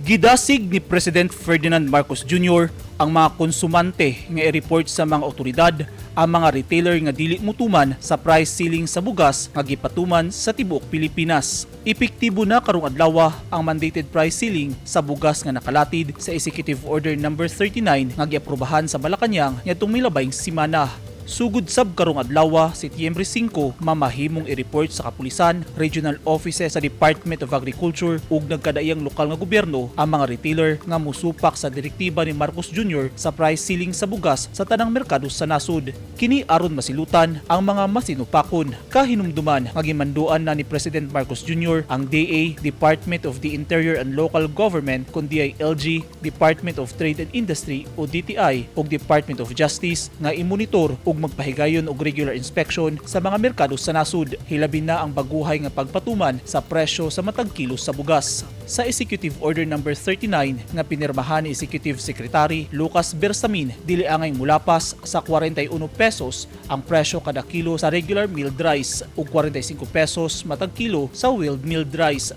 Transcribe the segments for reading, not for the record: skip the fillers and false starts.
Gidasig ni President Ferdinand Marcos Jr. ang mga konsumante nga i-report sa mga otoridad ang mga retailer nga dili mutuman sa price ceiling sa bugas nga gipatuman sa tibuok Pilipinas. Epektibo na karong adlaw ang mandated price ceiling sa bugas nga nakalatid sa Executive Order No. 39 nga giaprobahan sa Malacañang nitong milabayng semana. Sugod sab karong adlaw, Setyembre 5, mamahimong i-report sa kapulisan, regional offices sa Department of Agriculture ug nagkadaiyang lokal nga gobyerno ang mga retailer nga musupak sa direktiba ni Marcos Jr. sa price ceiling sa bugas sa tanang merkado sa nasud. Kini aron masilutan ang mga masinupakon. Kahinumduman nga gimanduan na ni President Marcos Jr. ang DA, Department of the Interior and Local Government kun DILG, Department of Trade and Industry o DTI ug Department of Justice nga imonitor ug magpahigayon og regular inspection sa mga merkado sa nasud. Hilabi na ang baguhay nga pagpatuman sa presyo sa matag kilos sa bugas. Sa Executive Order No. 39 nga pinirmahan ni Executive Secretary Lucas Bersamin, dili angay mulapas sa 41 pesos ang presyo kada kilo sa regular milled rice ug 45 pesos matag kilo sa wheeled milled rice.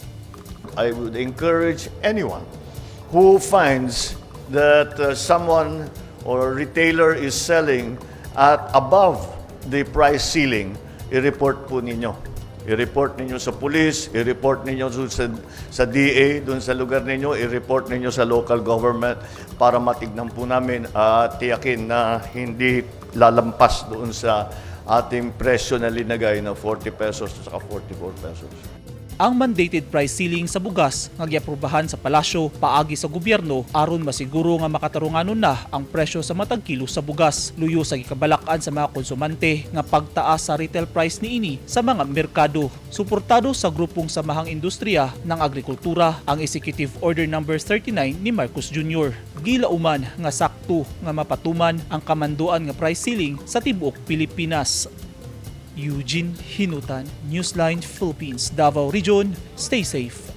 I would encourage anyone who finds that someone or retailer is selling at above the price ceiling, i-report po ninyo. I-report ninyo sa police, i-report ninyo sa DA doon sa lugar ninyo, i-report ninyo sa local government para matignan po namin at tiyakin na hindi lalampas doon sa ating presyo na linagay na 40 pesos at 44 pesos. Ang mandated price ceiling sa bugas nga giaprobahan sa palasyo paagi sa gobyerno aron masiguro nga makatarunganon na ang presyo sa matag kilo sa bugas. Luyo sa gikabalakan sa mga konsumante nga pagtaas sa retail price niini sa mga merkado. Suportado sa grupong Samahang Industriya ng Agrikultura ang Executive Order No. 39 ni Marcos Jr. Gilauman nga sakto nga mapatuman ang kamanduan nga price ceiling sa tibuok Pilipinas. Eugene Hinutan, Newsline Philippines, Davao Region. Stay safe.